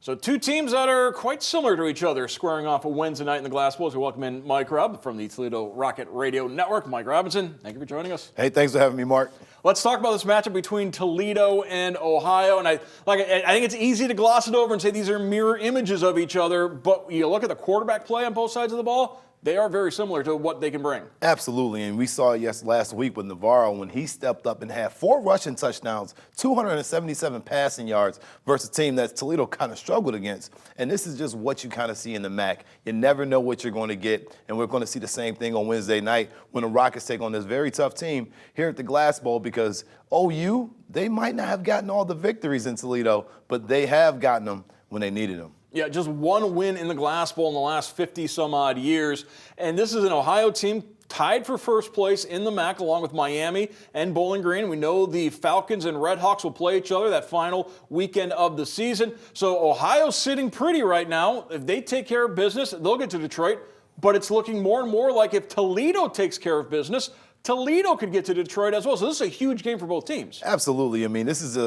So two teams that are quite similar to each other squaring off a Wednesday night in the Glass Bowl. We welcome in Mike Rubb from the Toledo Rocket Radio Network. Mike Robinson, thank you for joining us. Hey, thanks for having me, Mark. Let's talk about this matchup between Toledo and Ohio. And I think it's easy to gloss it over and say these are mirror images of each other, but you look at the quarterback play on both sides of the ball, they are very similar to what they can bring. Absolutely, and we saw it last week with Navarro when he stepped up and had 4 rushing touchdowns, 277 passing yards versus a team that Toledo kind of struggled against. And this is just what you kind of see in the MAC. You never know what you're going to get, and we're going to see the same thing on Wednesday night when the Rockets take on this very tough team here at the Glass Bowl, because OU, they might not have gotten all the victories in Toledo, but they have gotten them when they needed them. Yeah, just one win in the Glass Bowl in the last 50-some-odd years. And this is an Ohio team tied for first place in the MAC along with Miami and Bowling Green. We know the Falcons and Redhawks will play each other that final weekend of the season. So Ohio's sitting pretty right now. If they take care of business, they'll get to Detroit. But it's looking more and more like if Toledo takes care of business, Toledo could get to Detroit as well. So this is a huge game for both teams. Absolutely. I mean, this is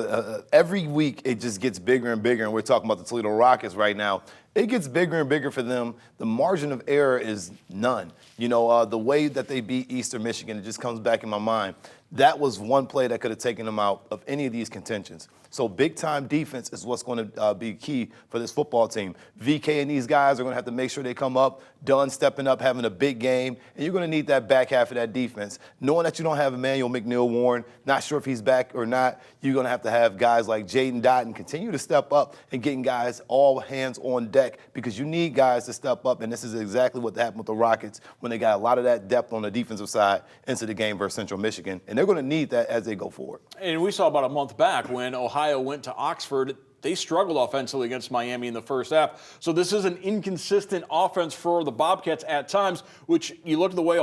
every week it just gets bigger and bigger, and we're talking about the Toledo Rockets right now. It gets bigger and bigger for them. The margin of error is none. You know, the way that they beat Eastern Michigan, it just comes back in my mind. That was one play that could have taken them out of any of these contentions. So big-time defense is what's going to be key for this football team. VK and these guys are going to have to make sure they come up, Dunn stepping up, having a big game, and you're going to need that back half of that defense. Knowing that you don't have Emmanuel McNeil-Warren, not sure if he's back or not, you're going to have guys like Jaden Dotton continue to step up and getting guys all hands on deck, because you need guys to step up, and this is exactly what happened with the Rockets when they got a lot of that depth on the defensive side into the game versus Central Michigan, and they're going to need that as they go forward. And we saw about a month back when Ohio went to Oxford, they struggled offensively against Miami in the first half. So this is an inconsistent offense for the Bobcats at times, which you look at the way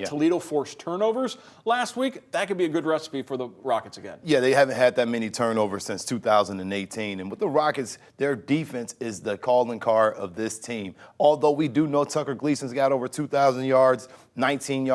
Toledo forced turnovers last week, that could be a good recipe for the Rockets again. Yeah, they haven't had that many turnovers since 2018. And with the Rockets, their defense is the calling card of this team. Although we do know Tucker Gleason's got over 2,000 yards, 19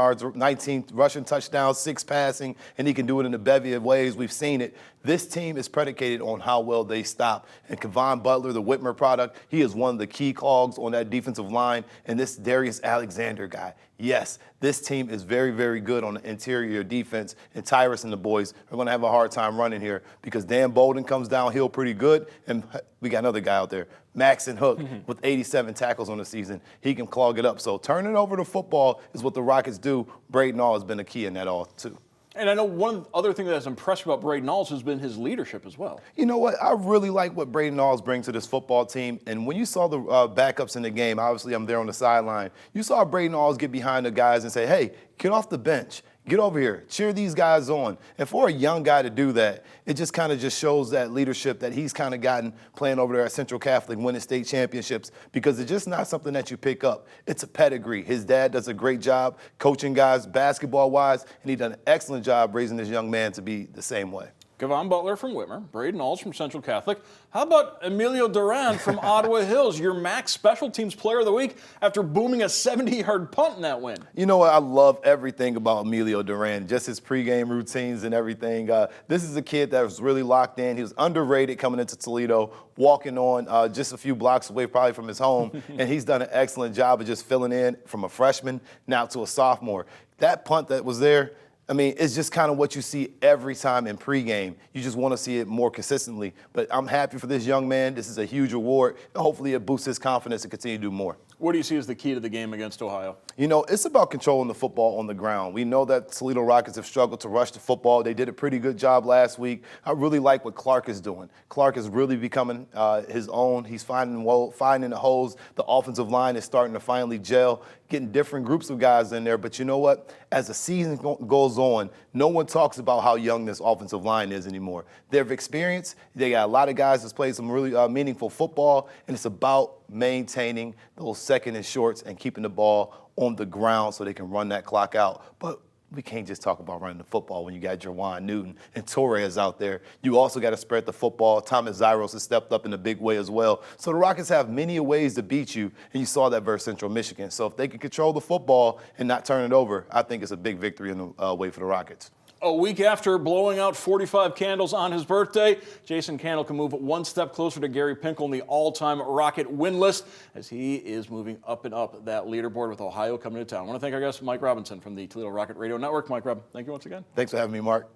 rushing touchdowns, 6 passing, and he can do it in a bevy of ways. We've seen it. This team is predicated on how well they stop. And Kevon Butler, the Whitmer product, he is one of the key cogs on that defensive line. And this Darius Alexander guy, yes, this team is very, very good on the interior defense. And Tyrus and the boys are going to have a hard time running here because Dan Bolden comes downhill pretty good. And we got another guy out there, Maxon Hook, with 87 tackles on the season. He can clog it up. So turning over the football is what the Rockets do. Braden All has been a key in that all, too. And I know one other thing that has impressed me about Braden Alls has been his leadership as well. You know what? I really like what Braden Alls brings to this football team. And when you saw the backups in the game, obviously I'm there on the sideline, you saw Braden Alls get behind the guys and say, hey, get off the bench. Get over here. Cheer these guys on. And for a young guy to do that, it just kind of just shows that leadership that he's kind of gotten playing over there at Central Catholic, winning state championships, because it's just not something that you pick up. It's a pedigree. His dad does a great job coaching guys basketball-wise, and he's done an excellent job raising this young man to be the same way. Kevon Butler from Whitmer, Braden Alls from Central Catholic. How about Emilio Duran from Ottawa Hills, your MAC Special Teams Player of the Week after booming a 70-yard punt in that win? You know what? I love everything about Emilio Duran, just his pregame routines and everything. This is a kid that was really locked in. He was underrated coming into Toledo, walking on just a few blocks away probably from his home, and he's done an excellent job of just filling in from a freshman now to a sophomore. That punt that was there, I mean, it's just kind of what you see every time in pregame. You just want to see it more consistently. But I'm happy for this young man. This is a huge award. And hopefully it boosts his confidence to continue to do more. What do you see as the key to the game against Ohio? You know, it's about controlling the football on the ground. We know that Toledo Rockets have struggled to rush the football. They did a pretty good job last week. I really like what Clark is doing. Clark is really becoming his own. He's finding the holes. The offensive line is starting to finally gel, getting different groups of guys in there. But you know what? As the season goes on, no one talks about how young this offensive line is anymore. They've experienced. They got a lot of guys that's played some really meaningful football, and it's about maintaining those second and shorts and keeping the ball on the ground so they can run that clock out. But we can't just talk about running the football when you got Jawan Newton and Torres out there. You also got to spread the football. Thomas Zyros has stepped up in a big way as well. So the Rockets have many ways to beat you, and you saw that versus Central Michigan. So if they can control the football and not turn it over, I think it's a big victory in the way for the Rockets. A week after blowing out 45 candles on his birthday, Jason Candle can move one step closer to Gary Pinkel in the all-time Rocket win list as he is moving up and up that leaderboard with Ohio coming to town. I want to thank our guest, Mike Robinson from the Toledo Rocket Radio Network. Mike Rob, thank you once again. Thanks for having me, Mark.